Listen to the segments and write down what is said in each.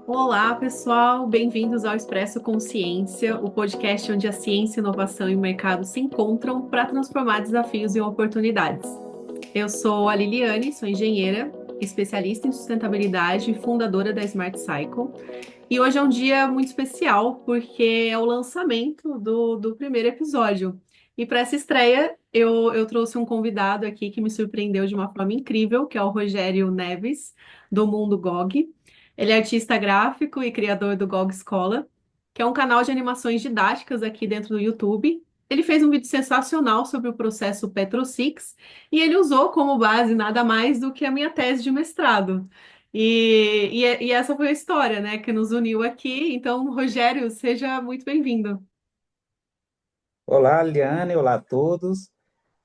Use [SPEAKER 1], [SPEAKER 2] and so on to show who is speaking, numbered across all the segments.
[SPEAKER 1] Olá, pessoal, bem-vindos ao Expresso Consciência, o podcast onde a ciência, inovação e o mercado se encontram para transformar desafios em oportunidades. Eu sou a Liliane, sou engenheira, especialista em sustentabilidade e fundadora da Smart Cycle. E hoje é um dia muito especial porque é o lançamento do primeiro episódio. E para essa estreia, eu trouxe um convidado aqui que me surpreendeu de uma forma incrível, que é o Rogério Neves, do Mundo GOG. Ele é artista gráfico e criador do GOG Escola, que é um canal de animações didáticas aqui dentro do YouTube. Ele fez um vídeo sensacional sobre o processo PetroSix e ele usou como base nada mais do que a minha tese de mestrado. E essa foi a história, né, que nos uniu aqui. Então, Rogério, seja muito bem-vindo.
[SPEAKER 2] Olá, Liane, olá a todos.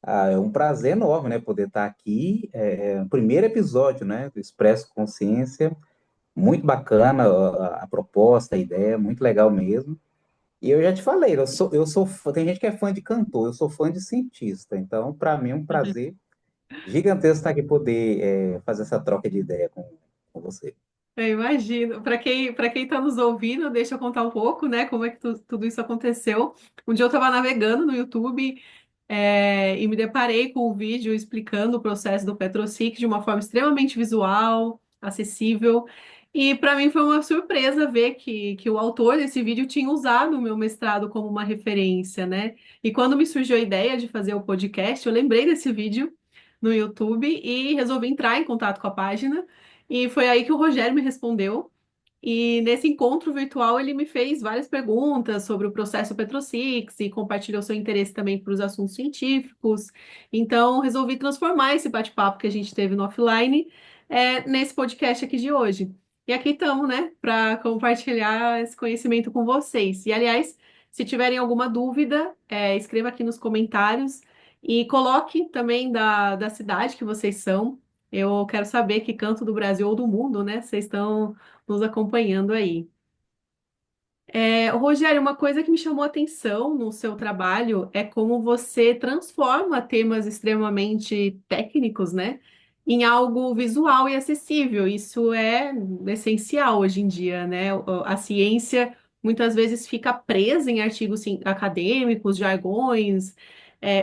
[SPEAKER 2] É um prazer enorme, né, poder estar aqui. É o primeiro episódio, né, do Expresso Consciência. Muito bacana a proposta, a ideia, muito legal mesmo. E eu já te falei, tem gente que é fã de cantor, eu sou fã de cientista. Então, para mim é um prazer gigantesco estar aqui poder fazer essa troca de ideia com você.
[SPEAKER 1] Eu imagino. Para quem está nos ouvindo, deixa eu contar um pouco, né, como é que tudo isso aconteceu. Um dia eu estava navegando no YouTube, e me deparei com um vídeo explicando o processo do PetroSic de uma forma extremamente visual, acessível. E para mim foi uma surpresa ver que o autor desse vídeo tinha usado o meu mestrado como uma referência, né? E quando me surgiu a ideia de fazer o podcast, eu lembrei desse vídeo no YouTube e resolvi entrar em contato com a página. E foi aí que o Rogério me respondeu. E nesse encontro virtual ele me fez várias perguntas sobre o processo Petrosix e compartilhou seu interesse também para os assuntos científicos. Então resolvi transformar esse bate-papo que a gente teve no offline, nesse podcast aqui de hoje. E aqui estamos, né, para compartilhar esse conhecimento com vocês. E aliás, se tiverem alguma dúvida, escreva aqui nos comentários e coloque também da cidade que vocês são. Eu quero saber que canto do Brasil ou do mundo, né? Vocês estão nos acompanhando aí. Rogério, uma coisa que me chamou a atenção no seu trabalho é como você transforma temas extremamente técnicos, né, em algo visual e acessível. Isso é essencial hoje em dia, né? A ciência muitas vezes fica presa em artigos acadêmicos, jargões,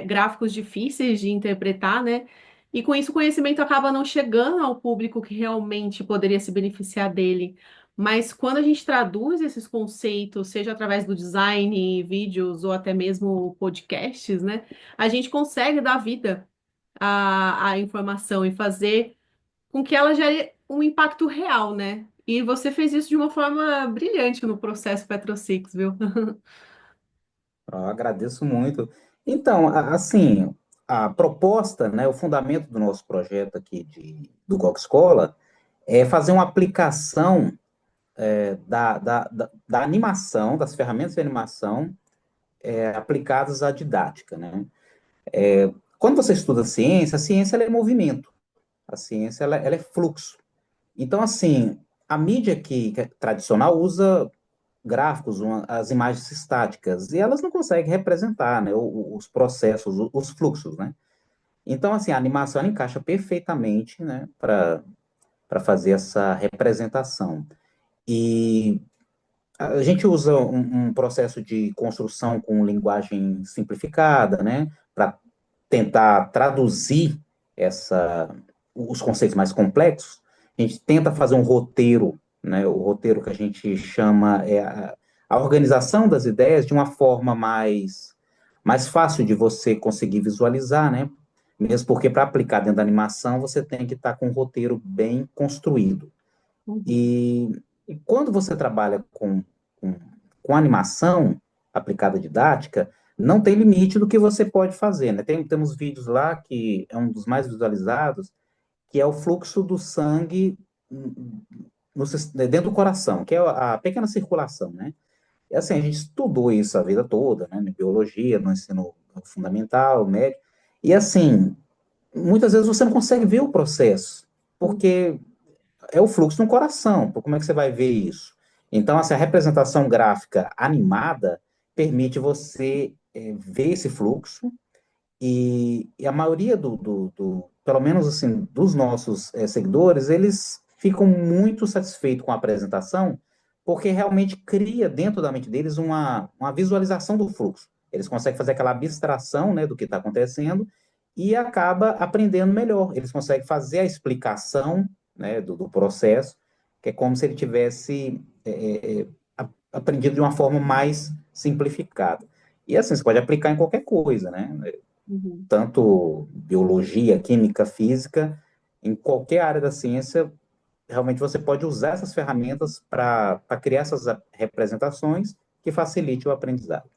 [SPEAKER 1] gráficos difíceis de interpretar, né? E com isso o conhecimento acaba não chegando ao público que realmente poderia se beneficiar dele. Mas quando a gente traduz esses conceitos, seja através do design, vídeos ou até mesmo podcasts, né, a gente consegue dar vida à informação e fazer com que ela gere um impacto real, né? E você fez isso de uma forma brilhante no processo Petrosix, viu?
[SPEAKER 2] Eu agradeço muito. Então, assim, a proposta, né, o fundamento do nosso projeto aqui do GOG Escola é fazer uma aplicação da animação, das ferramentas de animação aplicadas à didática, né? Quando você estuda ciência, a ciência ela é movimento, a ciência ela é fluxo. Então, assim, a mídia que é tradicional usa gráficos, as imagens estáticas, e elas não conseguem representar, né, os processos, os fluxos, né? Então, assim, a animação ela encaixa perfeitamente, né, para fazer essa representação. E a gente usa um processo de construção com linguagem simplificada, né, para tentar traduzir os conceitos mais complexos. A gente tenta fazer um roteiro, né, o roteiro que a gente chama a organização das ideias de uma forma mais fácil de você conseguir visualizar, né, mesmo porque para aplicar dentro da animação você tem que estar com um roteiro bem construído.
[SPEAKER 1] Uhum.
[SPEAKER 2] E, e quando você trabalha com, com animação aplicada à didática, não tem limite do que você pode fazer, né? Temos vídeos lá que é um dos mais visualizados, que é o fluxo do sangue dentro do coração, que é a pequena circulação, né? E assim, a gente estudou isso a vida toda, né? Na biologia, no ensino fundamental, médio, e assim, muitas vezes você não consegue ver o processo, porque é o fluxo no coração. Como é que você vai ver isso? Então, assim, a representação gráfica animada permite você ver esse fluxo e a maioria pelo menos assim, dos nossos seguidores, eles ficam muito satisfeitos com a apresentação, porque realmente cria dentro da mente deles uma visualização do fluxo. Eles conseguem fazer aquela abstração, né, do que está acontecendo e acaba aprendendo melhor. Eles conseguem fazer a explicação, né, do processo, que é como se ele tivesse aprendido de uma forma mais simplificada. E assim, você pode aplicar em qualquer coisa, né?
[SPEAKER 1] Uhum.
[SPEAKER 2] Tanto biologia, química, física, em qualquer área da ciência, realmente você pode usar essas ferramentas para criar essas representações que facilite o aprendizado.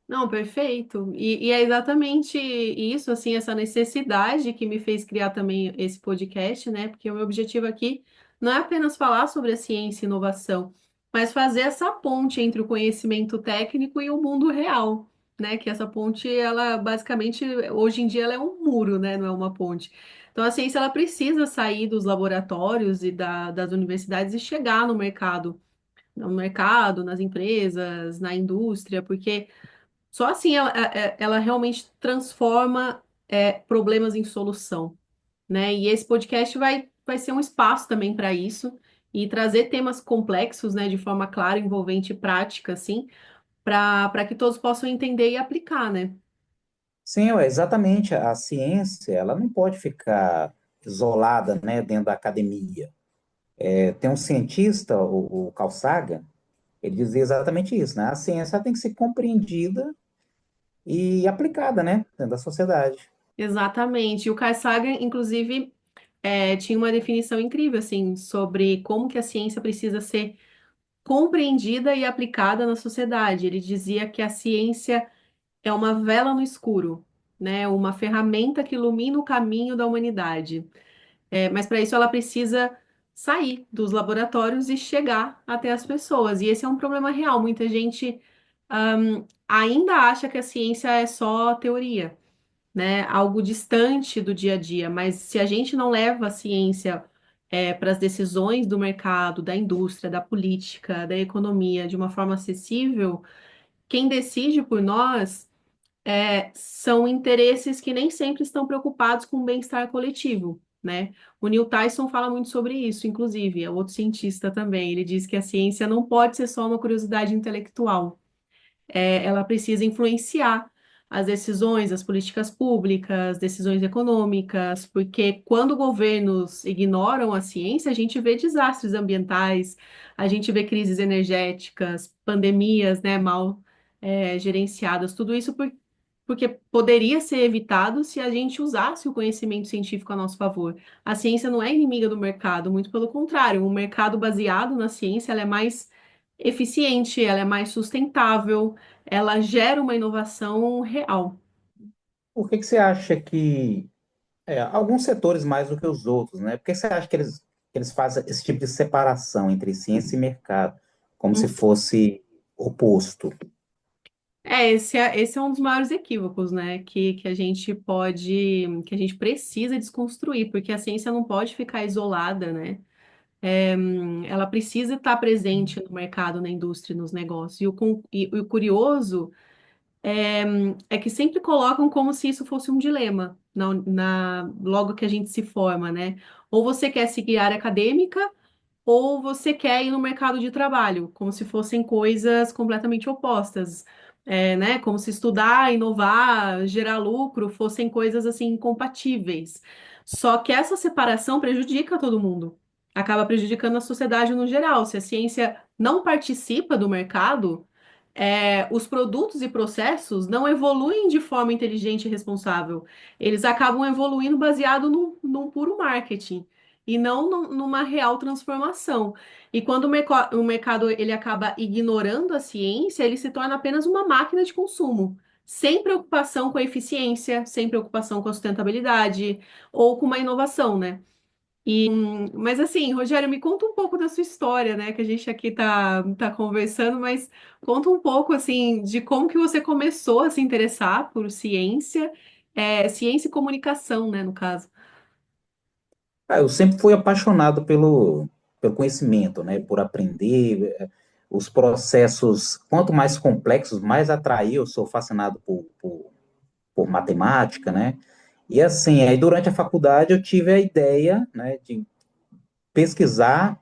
[SPEAKER 1] Não, perfeito. E é exatamente isso, assim, essa necessidade que me fez criar também esse podcast, né? Porque o meu objetivo aqui não é apenas falar sobre a ciência e inovação, mas fazer essa ponte entre o conhecimento técnico e o mundo real, né? Que essa ponte, ela basicamente, hoje em dia, ela é um muro, né? Não é uma ponte. Então, a ciência, ela precisa sair dos laboratórios e das universidades e chegar no mercado, nas empresas, na indústria, porque só assim ela realmente transforma problemas em solução, né? E esse podcast vai ser um espaço também para isso e trazer temas complexos, né, de forma clara, envolvente e prática, assim, para que todos possam entender e aplicar, né?
[SPEAKER 2] Sim, exatamente. A ciência, ela não pode ficar isolada, né, dentro da academia. Tem um cientista, o Carl Sagan, ele dizia exatamente isso, né? A ciência tem que ser compreendida e aplicada, né, dentro da sociedade.
[SPEAKER 1] Exatamente. E o Carl Sagan, inclusive, tinha uma definição incrível, assim, sobre como que a ciência precisa ser compreendida e aplicada na sociedade. Ele dizia que a ciência é uma vela no escuro, né? Uma ferramenta que ilumina o caminho da humanidade. Mas para isso ela precisa sair dos laboratórios e chegar até as pessoas. E esse é um problema real. Muita gente ainda acha que a ciência é só teoria, né? Algo distante do dia a dia. Mas se a gente não leva a ciência para as decisões do mercado, da indústria, da política, da economia de uma forma acessível, quem decide por nós são interesses que nem sempre estão preocupados com o bem-estar coletivo, né? O Neil Tyson fala muito sobre isso, inclusive, é outro cientista também. Ele diz que a ciência não pode ser só uma curiosidade intelectual, ela precisa influenciar as decisões, as políticas públicas, decisões econômicas, porque quando governos ignoram a ciência, a gente vê desastres ambientais, a gente vê crises energéticas, pandemias, né, mal gerenciadas, tudo isso porque poderia ser evitado se a gente usasse o conhecimento científico a nosso favor. A ciência não é inimiga do mercado, muito pelo contrário, um mercado baseado na ciência, ela é mais eficiente, ela é mais sustentável, ela gera uma inovação real.
[SPEAKER 2] Por que que você acha que alguns setores mais do que os outros, né? Por que você acha que eles fazem esse tipo de separação entre ciência e mercado, como se fosse oposto?
[SPEAKER 1] Esse é um dos maiores equívocos, né? Que a gente que a gente precisa desconstruir, porque a ciência não pode ficar isolada, né? Ela precisa estar presente no mercado, na indústria, nos negócios. E o curioso é que sempre colocam como se isso fosse um dilema logo que a gente se forma, né? Ou você quer seguir a área acadêmica, ou você quer ir no mercado de trabalho, como se fossem coisas completamente opostas, né? Como se estudar, inovar, gerar lucro fossem coisas assim incompatíveis. Só que essa separação prejudica todo mundo, acaba prejudicando a sociedade no geral. Se a ciência não participa do mercado, os produtos e processos não evoluem de forma inteligente e responsável. Eles acabam evoluindo baseado num puro marketing e não numa real transformação. E quando o mercado ele acaba ignorando a ciência, ele se torna apenas uma máquina de consumo, sem preocupação com a eficiência, sem preocupação com a sustentabilidade ou com uma inovação, né? Mas assim, Rogério, me conta um pouco da sua história, né? Que a gente aqui tá conversando, mas conta um pouco assim de como que você começou a se interessar por ciência, ciência e comunicação, né, no caso.
[SPEAKER 2] Eu sempre fui apaixonado pelo conhecimento, né? Por aprender. Os processos, quanto mais complexos, mais atrair. Eu sou fascinado por matemática, né? E assim, aí durante a faculdade eu tive a ideia, né, pesquisar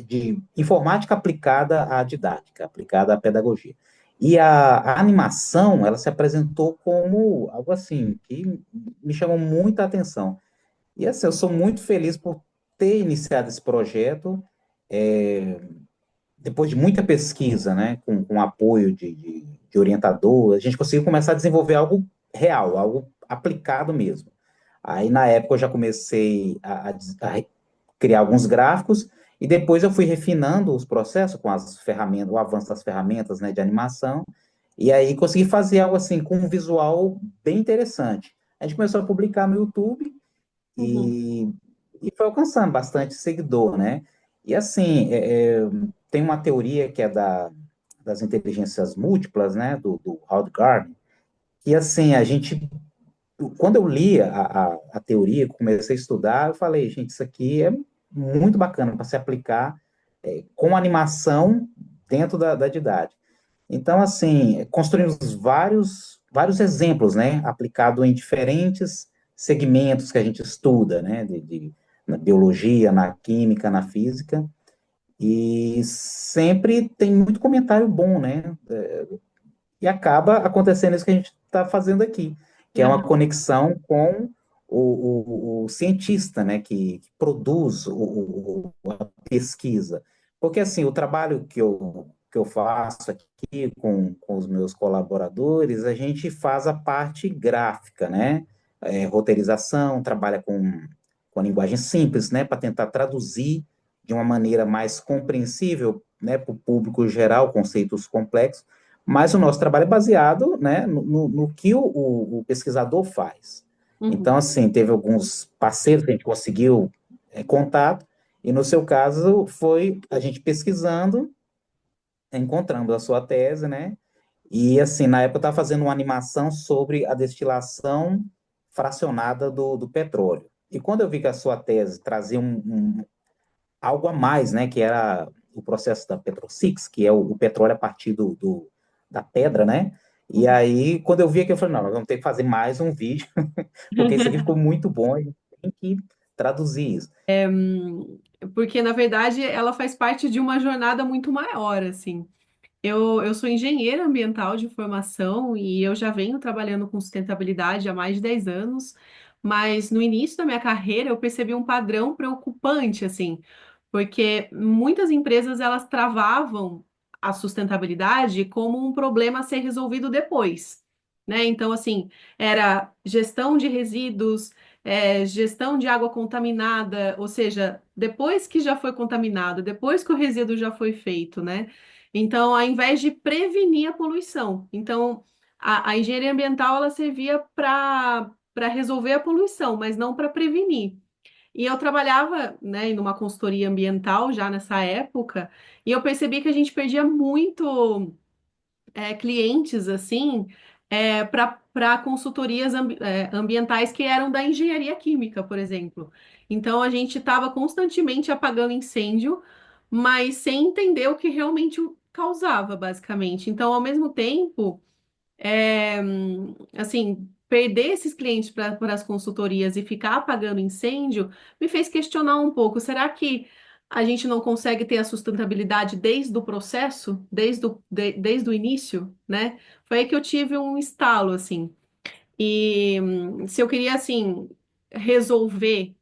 [SPEAKER 2] de informática aplicada à didática, aplicada à pedagogia. E a animação, ela se apresentou como algo assim, que me chamou muita atenção. E assim, eu sou muito feliz por ter iniciado esse projeto, é, depois de muita pesquisa, né, com apoio de orientador, a gente conseguiu começar a desenvolver algo real, algo aplicado mesmo. Aí, na época, eu já comecei a criar alguns gráficos, e depois eu fui refinando os processos com as ferramentas, o avanço das ferramentas, né, de animação, e aí consegui fazer algo assim, com um visual bem interessante. A gente começou a publicar no YouTube,
[SPEAKER 1] Uhum,
[SPEAKER 2] e, e foi alcançando bastante seguidor, né? E assim, tem uma teoria que é das inteligências múltiplas, né, do Howard Gardner, que assim, quando eu li a teoria, comecei a estudar, eu falei, gente, isso aqui é muito bacana para se aplicar com animação dentro da didática. Então, assim, construímos vários exemplos, né, aplicado em diferentes segmentos que a gente estuda, né, na biologia, na química, na física, e sempre tem muito comentário bom, né, e acaba acontecendo isso que a gente está fazendo aqui, que é uma
[SPEAKER 1] aham,
[SPEAKER 2] conexão com o cientista, né, que produz a pesquisa. Porque, assim, o trabalho que eu faço aqui com os meus colaboradores, a gente faz a parte gráfica, né, roteirização, trabalha com a linguagem simples, né, para tentar traduzir de uma maneira mais compreensível, né, para o público geral, conceitos complexos, mas o nosso trabalho é baseado, né, no que o pesquisador faz. Então,
[SPEAKER 1] uhum.
[SPEAKER 2] assim, teve alguns parceiros que a gente conseguiu contato, e no seu caso foi a gente pesquisando, encontrando a sua tese, né? E assim, na época eu estava fazendo uma animação sobre a destilação fracionada do petróleo. E quando eu vi que a sua tese trazia algo a mais, né? Que era o processo da Petrosix, que é o petróleo a partir da pedra, né? E
[SPEAKER 1] Uhum.
[SPEAKER 2] aí, quando eu vi aqui, eu falei, não, nós vamos ter que fazer mais um vídeo, porque isso aqui ficou muito bom, a gente tem que traduzir isso.
[SPEAKER 1] Porque, na verdade, ela faz parte de uma jornada muito maior, assim. Eu sou engenheira ambiental de formação e eu já venho trabalhando com sustentabilidade há mais de 10 anos, mas no início da minha carreira eu percebi um padrão preocupante, assim, porque muitas empresas elas travavam a sustentabilidade como um problema a ser resolvido depois, né? Então, assim, era gestão de resíduos, gestão de água contaminada, ou seja, depois que já foi contaminado, depois que o resíduo já foi feito, né? Então, ao invés de prevenir a poluição, então a engenharia ambiental ela servia para resolver a poluição, mas não para prevenir. E eu trabalhava, né, numa consultoria ambiental já nessa época, e eu percebi que a gente perdia muito clientes assim para consultorias ambientais que eram da engenharia química, por exemplo. Então a gente estava constantemente apagando incêndio, mas sem entender o que realmente o causava, basicamente. Então, ao mesmo tempo assim, perder esses clientes para as consultorias e ficar apagando incêndio me fez questionar um pouco. Será que a gente não consegue ter a sustentabilidade desde o processo, desde o início, né? Foi aí que eu tive um estalo, assim. E se eu queria, assim, resolver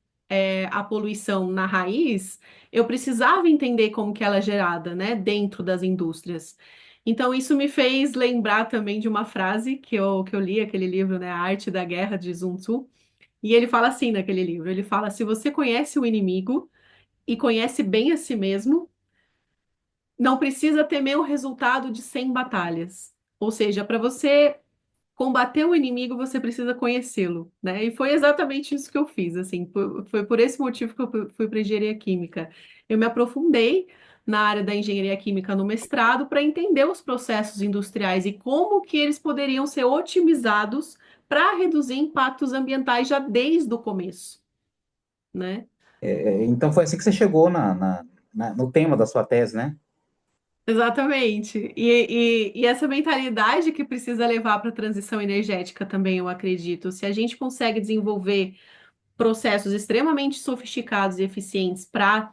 [SPEAKER 1] a poluição na raiz, eu precisava entender como que ela é gerada, né, dentro das indústrias. Então, isso me fez lembrar também de uma frase que eu li, aquele livro, né, A Arte da Guerra, de Sun Tzu, e ele fala assim naquele livro, ele fala, se você conhece o inimigo e conhece bem a si mesmo, não precisa temer o resultado de 100 batalhas. Ou seja, para você combater o inimigo, você precisa conhecê-lo, né? E foi exatamente isso que eu fiz, assim, foi por esse motivo que eu fui para engenharia química. Eu me aprofundei na área da engenharia química no mestrado para entender os processos industriais e como que eles poderiam ser otimizados para reduzir impactos ambientais já desde o começo, né?
[SPEAKER 2] Então foi assim que você chegou no tema da sua tese, né?
[SPEAKER 1] Exatamente. E essa mentalidade que precisa levar para a transição energética também, eu acredito. Se a gente consegue desenvolver processos extremamente sofisticados e eficientes para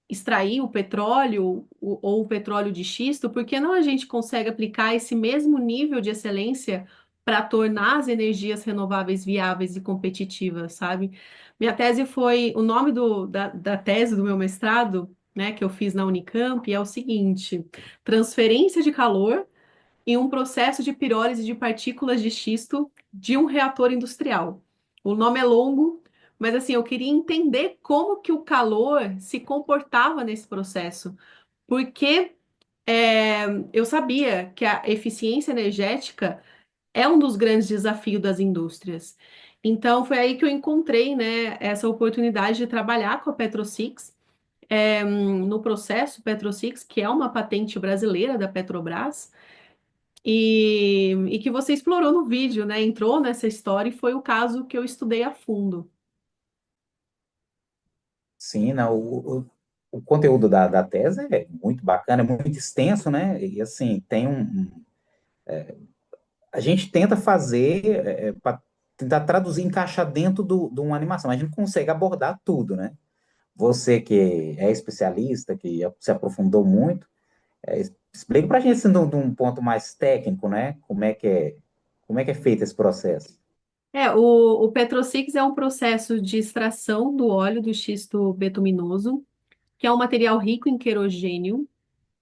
[SPEAKER 1] extrair o petróleo ou o petróleo de xisto, por que não a gente consegue aplicar esse mesmo nível de excelência para tornar as energias renováveis viáveis e competitivas, sabe? Minha tese foi, o nome da tese do meu mestrado, né, que eu fiz na Unicamp, é o seguinte: transferência de calor em um processo de pirólise de partículas de xisto de um reator industrial. O nome é longo, mas assim, eu queria entender como que o calor se comportava nesse processo, porque eu sabia que a eficiência energética é um dos grandes desafios das indústrias. Então, foi aí que eu encontrei, né, essa oportunidade de trabalhar com a Petrosix, no processo Petrosix, que é uma patente brasileira da Petrobras, e que você explorou no vídeo, né? Entrou nessa história e foi o caso que eu estudei a fundo.
[SPEAKER 2] Sim, não, o conteúdo da tese é muito bacana, é muito extenso, né? E assim, a gente tenta fazer para tentar traduzir, encaixar dentro de uma animação. A gente não consegue abordar tudo, né? Você que é especialista, que se aprofundou muito, explica para a gente assim, de um ponto mais técnico, né? Como é que é feito esse processo?
[SPEAKER 1] O Petrosix é um processo de extração do óleo do xisto betuminoso, que é um material rico em querogênio,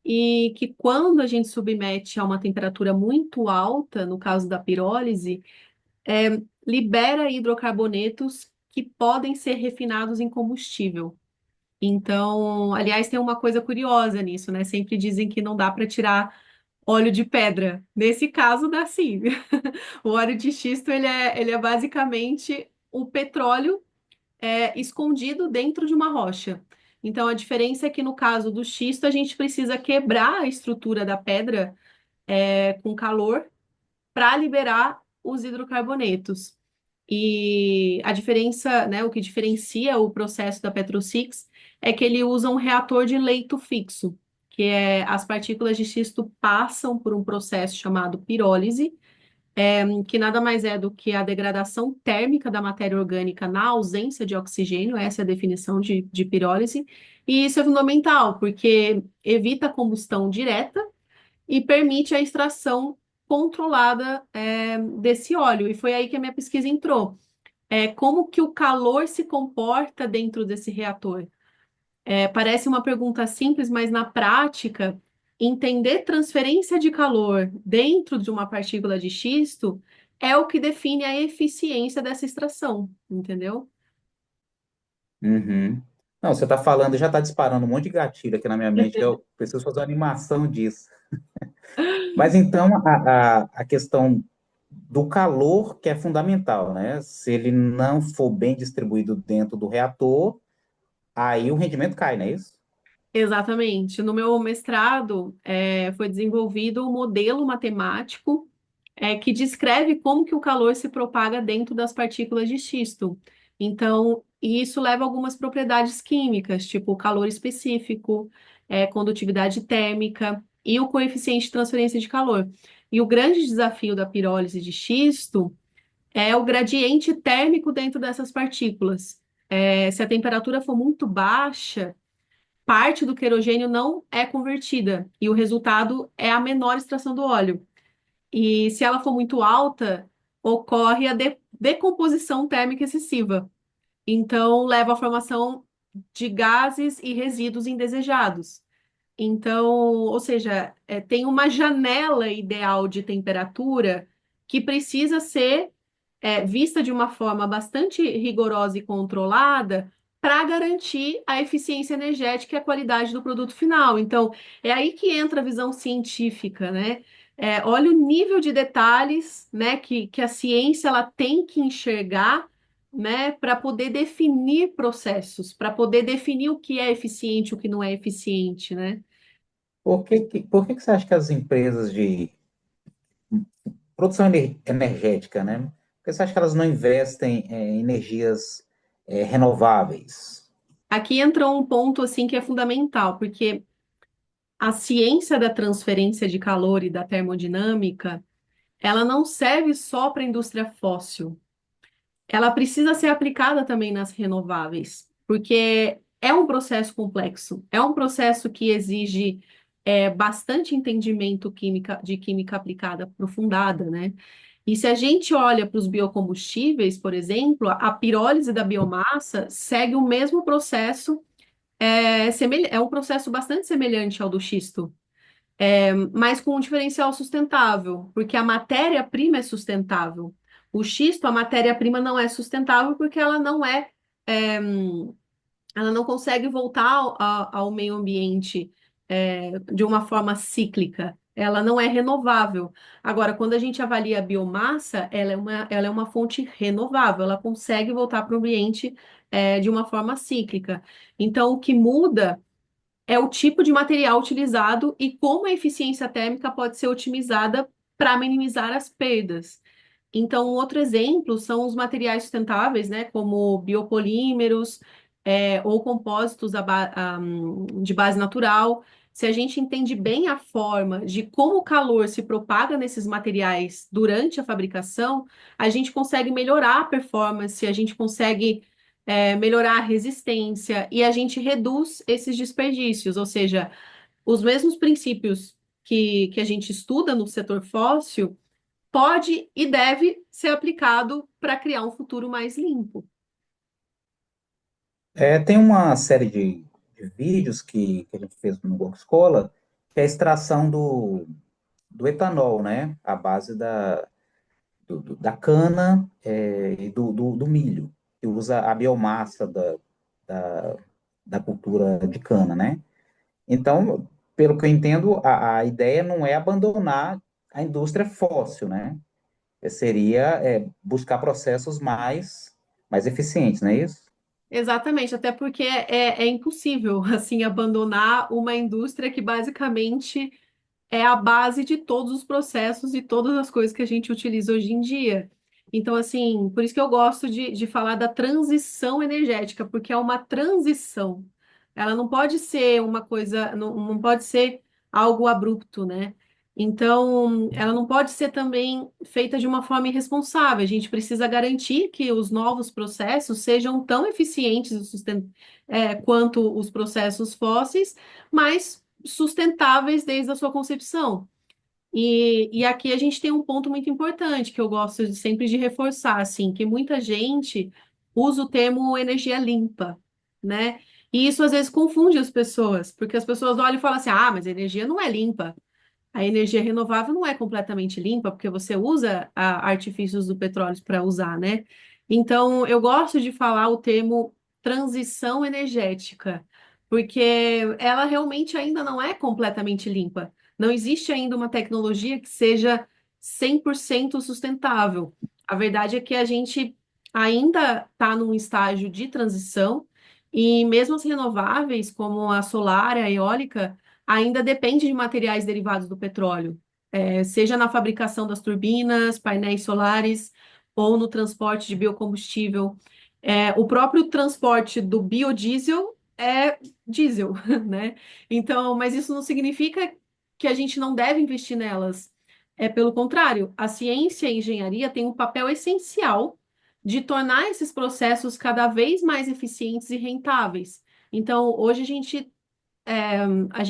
[SPEAKER 1] e que quando a gente submete a uma temperatura muito alta, no caso da pirólise, libera hidrocarbonetos que podem ser refinados em combustível. Então, aliás, tem uma coisa curiosa nisso, né? Sempre dizem que não dá para tirar óleo de pedra. Nesse caso, dá sim. O óleo de xisto, ele é basicamente o petróleo escondido dentro de uma rocha. Então, a diferença é que no caso do xisto, a gente precisa quebrar a estrutura da pedra com calor para liberar os hidrocarbonetos. E a diferença, né, o que diferencia o processo da Petrosix é que ele usa um reator de leito fixo, que é as partículas de xisto passam por um processo chamado pirólise, que nada mais é do que a degradação térmica da matéria orgânica na ausência de oxigênio, essa é a definição de pirólise, e isso é fundamental, porque evita a combustão direta e permite a extração controlada desse óleo. E foi aí que a minha pesquisa entrou. Como que o calor se comporta dentro desse reator? Parece uma pergunta simples, mas na prática, entender transferência de calor dentro de uma partícula de xisto é o que define a eficiência dessa extração, entendeu?
[SPEAKER 2] Uhum. Não, você está falando, já está disparando um monte de gatilho aqui na minha mente, que eu preciso fazer uma animação disso. Mas então a questão do calor que é fundamental, né? Se ele não for bem distribuído dentro do reator, aí o rendimento cai, não é isso?
[SPEAKER 1] Exatamente. No meu mestrado, foi desenvolvido um modelo matemático que descreve como que o calor se propaga dentro das partículas de xisto. Então, isso leva a algumas propriedades químicas, tipo o calor específico, condutividade térmica e o coeficiente de transferência de calor. E o grande desafio da pirólise de xisto é o gradiente térmico dentro dessas partículas. Se a temperatura for muito baixa, parte do querogênio não é convertida e o resultado é a menor extração do óleo. E se ela for muito alta, ocorre a decomposição térmica excessiva. Então, leva à formação de gases e resíduos indesejados. Então, ou seja, tem uma janela ideal de temperatura que precisa ser vista de uma forma bastante rigorosa e controlada para garantir a eficiência energética e a qualidade do produto final. Então, é aí que entra a visão científica, né? Olha o nível de detalhes, né, que a ciência ela tem que enxergar, né, para poder definir processos, para poder definir o que é eficiente, o que não é eficiente, né?
[SPEAKER 2] Por que você acha que as empresas de produção energética, né? Por que você acha que elas não investem em energias renováveis?
[SPEAKER 1] Aqui entra um ponto assim que é fundamental, porque a ciência da transferência de calor e da termodinâmica, ela não serve só para a indústria fóssil. Ela precisa ser aplicada também nas renováveis, porque é um processo complexo, é um processo que exige bastante entendimento de química aplicada aprofundada, né? E se a gente olha para os biocombustíveis, por exemplo, a pirólise da biomassa segue o mesmo processo, é um processo bastante semelhante ao do xisto, mas com um diferencial sustentável, porque a matéria-prima é sustentável. O xisto, a matéria-prima não é sustentável porque é, ela não consegue voltar ao meio ambiente de uma forma cíclica. Ela não é renovável. Agora, quando a gente avalia a biomassa, ela é uma fonte renovável, ela consegue voltar para o ambiente de uma forma cíclica. Então, o que muda é o tipo de material utilizado e como a eficiência térmica pode ser otimizada para minimizar as perdas. Então, um outro exemplo são os materiais sustentáveis, né, como biopolímeros, ou compósitos de base natural. Se a gente entende bem a forma de como o calor se propaga nesses materiais durante a fabricação, a gente consegue melhorar a performance, a gente consegue, melhorar a resistência e a gente reduz esses desperdícios, ou seja, os mesmos princípios que a gente estuda no setor fóssil pode e deve ser aplicado para criar um futuro mais limpo.
[SPEAKER 2] Tem uma série de vídeos que a gente fez no Google Escola, que é a extração do etanol, né? À base da cana, e do milho, que usa a biomassa da, da cultura de cana, né? Então, pelo que eu entendo, a ideia não é abandonar a indústria fóssil, né? Seria buscar processos mais eficientes, não é isso?
[SPEAKER 1] Exatamente, até porque é impossível assim abandonar uma indústria que basicamente é a base de todos os processos e todas as coisas que a gente utiliza hoje em dia. Então, assim, por isso que eu gosto de falar da transição energética, porque é uma transição. Ela não pode ser uma coisa, não pode ser algo abrupto, né? Então, ela não pode ser também feita de uma forma irresponsável. A gente precisa garantir que os novos processos sejam tão eficientes quanto os processos fósseis, mas sustentáveis desde a sua concepção. E aqui a gente tem um ponto muito importante que eu gosto sempre de reforçar, assim, que muita gente usa o termo energia limpa, né? E isso às vezes confunde as pessoas, porque as pessoas olham e falam assim: ah, mas a energia não é limpa. A energia renovável não é completamente limpa, porque você usa artifícios do petróleo para usar, né? Então, eu gosto de falar o termo transição energética, porque ela realmente ainda não é completamente limpa. Não existe ainda uma tecnologia que seja 100% sustentável. A verdade é que a gente ainda está num estágio de transição, e mesmo as renováveis, como a solar e a eólica, ainda depende de materiais derivados do petróleo, seja na fabricação das turbinas, painéis solares ou no transporte de biocombustível. O próprio transporte do biodiesel é diesel, né? Então, mas isso não significa que a gente não deve investir nelas. Pelo contrário, a ciência e a engenharia têm um papel essencial de tornar esses processos cada vez mais eficientes e rentáveis. Então, hoje a gente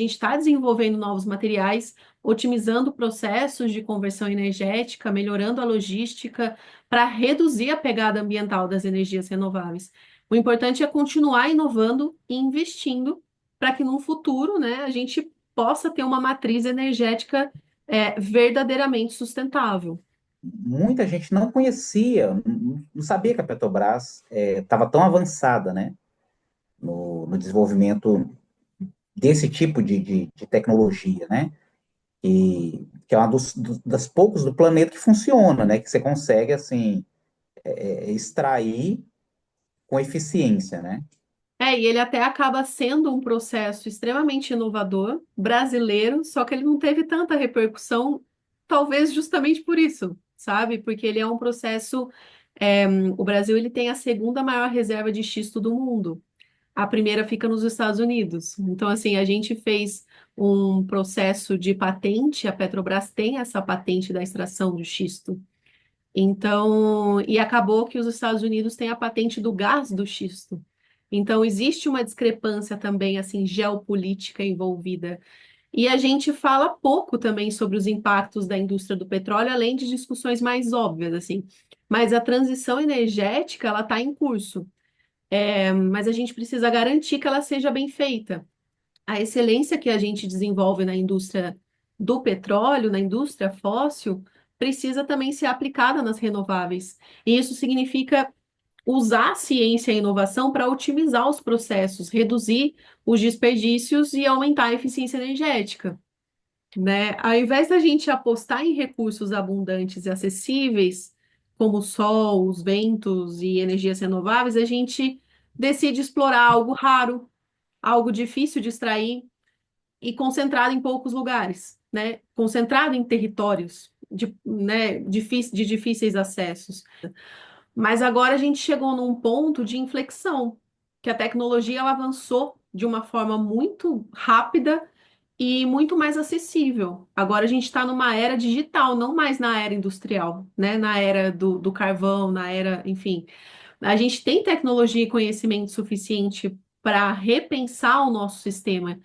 [SPEAKER 1] está desenvolvendo novos materiais, otimizando processos de conversão energética, melhorando a logística para reduzir a pegada ambiental das energias renováveis. O importante é continuar inovando e investindo para que no futuro, né, a gente possa ter uma matriz energética verdadeiramente sustentável.
[SPEAKER 2] Muita gente não conhecia, não sabia que a Petrobras estava tão avançada, né, no desenvolvimento desse tipo de tecnologia, né, que é uma das poucos do planeta que funciona, né, que você consegue, assim, extrair com eficiência, né.
[SPEAKER 1] E ele até acaba sendo um processo extremamente inovador, brasileiro, só que ele não teve tanta repercussão, talvez justamente por isso, sabe? Porque ele é um processo. O Brasil ele tem a segunda maior reserva de xisto do mundo. A primeira fica nos Estados Unidos. Então, assim, a gente fez um processo de patente, a Petrobras tem essa patente da extração do xisto. Então, e acabou que os Estados Unidos têm a patente do gás do xisto. Então, existe uma discrepância também, assim, geopolítica envolvida. E a gente fala pouco também sobre os impactos da indústria do petróleo, além de discussões mais óbvias, assim. Mas a transição energética, ela está em curso. Mas a gente precisa garantir que ela seja bem feita. A excelência que a gente desenvolve na indústria do petróleo, na indústria fóssil, precisa também ser aplicada nas renováveis. E isso significa usar a ciência e a inovação para otimizar os processos, reduzir os desperdícios e aumentar a eficiência energética, né? Ao invés da gente apostar em recursos abundantes e acessíveis, como o sol, os ventos e energias renováveis, a gente decide explorar algo raro, algo difícil de extrair e concentrado em poucos lugares, né? Concentrado em territórios de difíceis acessos. Mas agora a gente chegou num ponto de inflexão, que a tecnologia ela avançou de uma forma muito rápida e muito mais acessível. Agora a gente está numa era digital, não mais na era industrial, né? Na era do carvão, na era, enfim. A gente tem tecnologia e conhecimento suficiente para repensar o nosso sistema.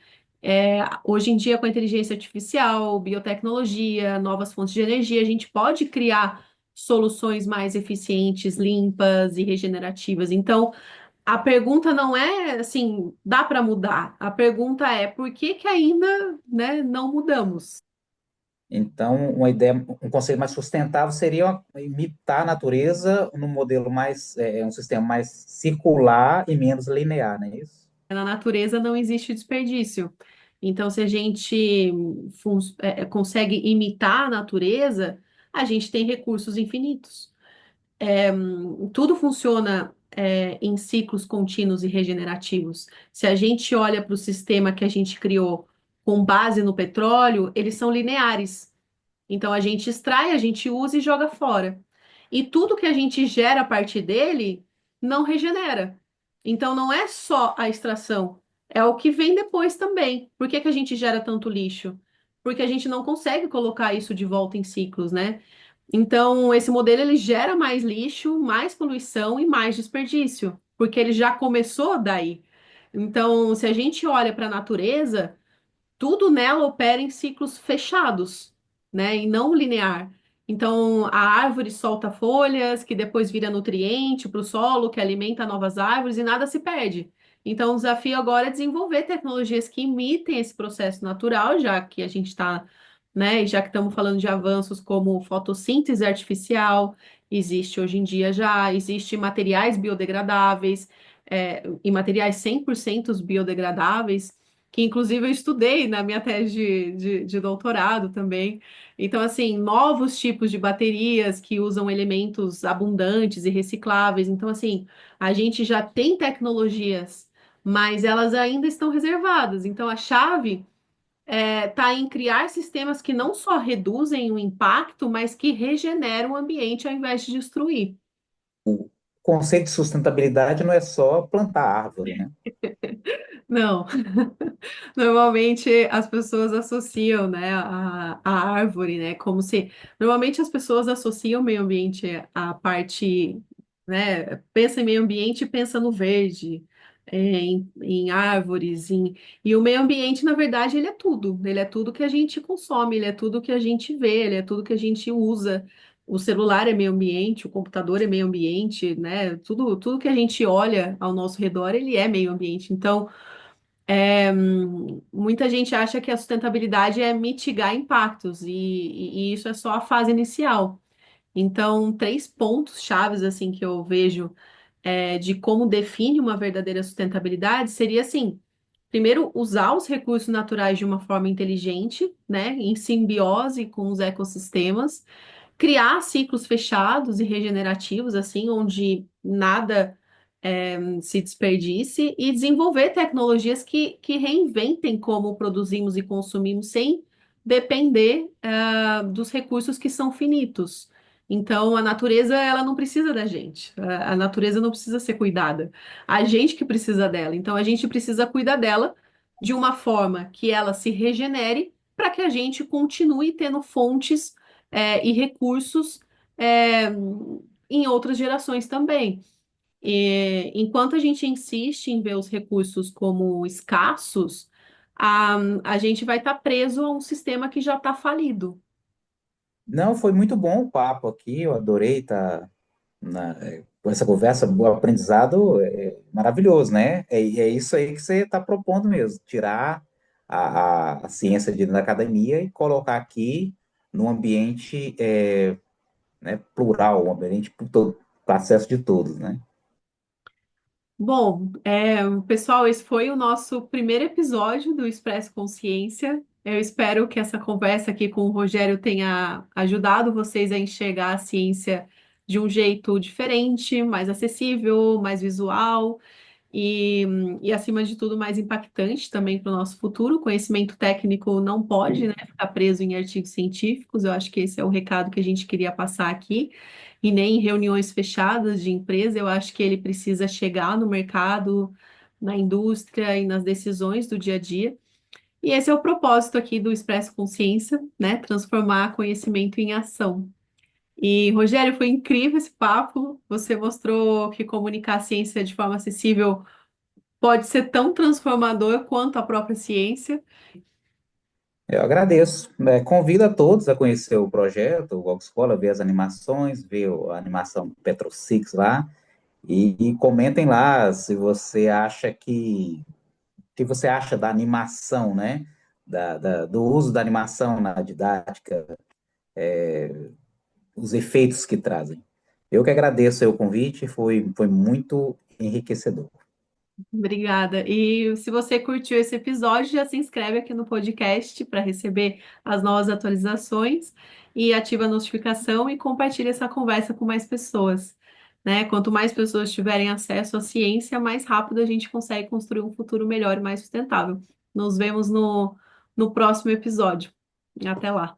[SPEAKER 1] Hoje em dia, com a inteligência artificial, biotecnologia, novas fontes de energia, a gente pode criar soluções mais eficientes, limpas e regenerativas. Então, a pergunta não é assim, dá para mudar. A pergunta é por que que ainda, né, não mudamos?
[SPEAKER 2] Então, uma ideia, um conceito mais sustentável seria imitar a natureza no modelo mais, um sistema mais circular e menos linear, não é isso?
[SPEAKER 1] Na natureza não existe desperdício. Então, se a gente consegue imitar a natureza, a gente tem recursos infinitos. Tudo funciona, em ciclos contínuos e regenerativos. Se a gente olha para o sistema que a gente criou com base no petróleo, eles são lineares. Então a gente extrai, a gente usa e joga fora. E tudo que a gente gera a partir dele não regenera. Então não é só a extração, é o que vem depois também. Por que que a gente gera tanto lixo? Porque a gente não consegue colocar isso de volta em ciclos, né? Então esse modelo ele gera mais lixo, mais poluição e mais desperdício, porque ele já começou daí. Então, se a gente olha para a natureza, tudo nela opera em ciclos fechados, né, e não linear. Então, a árvore solta folhas, que depois vira nutriente para o solo, que alimenta novas árvores e nada se perde. Então, o desafio agora é desenvolver tecnologias que imitem esse processo natural, já que a gente está, né, já que estamos falando de avanços como fotossíntese artificial, existe hoje em dia já, existe materiais biodegradáveis, e materiais 100% biodegradáveis que inclusive eu estudei na minha tese de doutorado também. Então, assim, novos tipos de baterias que usam elementos abundantes e recicláveis. Então, assim, a gente já tem tecnologias, mas elas ainda estão reservadas. Então, a chave está em criar sistemas que não só reduzem o impacto, mas que regeneram o ambiente ao invés de destruir.
[SPEAKER 2] O conceito de sustentabilidade não é só plantar árvore, né?
[SPEAKER 1] Não. Normalmente as pessoas associam, né, a árvore, né, como se... Normalmente as pessoas associam o meio ambiente à parte, né, pensa em meio ambiente e pensa no verde, em árvores, e o meio ambiente, na verdade, ele é tudo que a gente consome, ele é tudo que a gente vê, ele é tudo que a gente usa. O celular é meio ambiente, o computador é meio ambiente, né, tudo que a gente olha ao nosso redor, ele é meio ambiente. Então, muita gente acha que a sustentabilidade é mitigar impactos, e isso é só a fase inicial. Então, três pontos chaves assim que eu vejo de como define uma verdadeira sustentabilidade seria assim: primeiro, usar os recursos naturais de uma forma inteligente, né, em simbiose com os ecossistemas, criar ciclos fechados e regenerativos, assim, onde nada se desperdice, e desenvolver tecnologias que reinventem como produzimos e consumimos sem depender, dos recursos que são finitos. Então, a natureza, ela não precisa da gente. A natureza não precisa ser cuidada. A gente que precisa dela. Então, a gente precisa cuidar dela de uma forma que ela se regenere para que a gente continue tendo fontes, e recursos, é, em outras gerações também. E, enquanto a gente insiste em ver os recursos como escassos, a gente vai estar preso a um sistema que já está falido.
[SPEAKER 2] Não, foi muito bom o papo aqui, eu adorei estar com essa conversa, o aprendizado é maravilhoso, né? É isso aí que você está propondo mesmo, tirar a ciência de dentro da academia e colocar aqui num ambiente né, plural, um ambiente para acesso de todos, né?
[SPEAKER 1] Bom, pessoal, esse foi o nosso primeiro episódio do Expresso Consciência. Eu espero que essa conversa aqui com o Rogério tenha ajudado vocês a enxergar a ciência de um jeito diferente, mais acessível, mais visual e, acima de tudo, mais impactante também para o nosso futuro. O conhecimento técnico não pode, né, ficar preso em artigos científicos. Eu acho que esse é o recado que a gente queria passar aqui. E nem em reuniões fechadas de empresa, eu acho que ele precisa chegar no mercado, na indústria e nas decisões do dia a dia. E esse é o propósito aqui do Expresso Consciência, né? Transformar conhecimento em ação. E, Rogério, foi incrível esse papo. Você mostrou que comunicar a ciência de forma acessível pode ser tão transformador quanto a própria ciência.
[SPEAKER 2] Eu agradeço. Convido a todos a conhecer o projeto, o Google Scholar, ver as animações, ver a animação Petro Six lá, e comentem lá se você acha que você acha da animação, né? Do uso da animação na didática, os efeitos que trazem. Eu que agradeço aí o convite, foi muito enriquecedor.
[SPEAKER 1] Obrigada. E se você curtiu esse episódio, já se inscreve aqui no podcast para receber as novas atualizações e ativa a notificação e compartilha essa conversa com mais pessoas, né? Quanto mais pessoas tiverem acesso à ciência, mais rápido a gente consegue construir um futuro melhor e mais sustentável. Nos vemos no próximo episódio. Até lá.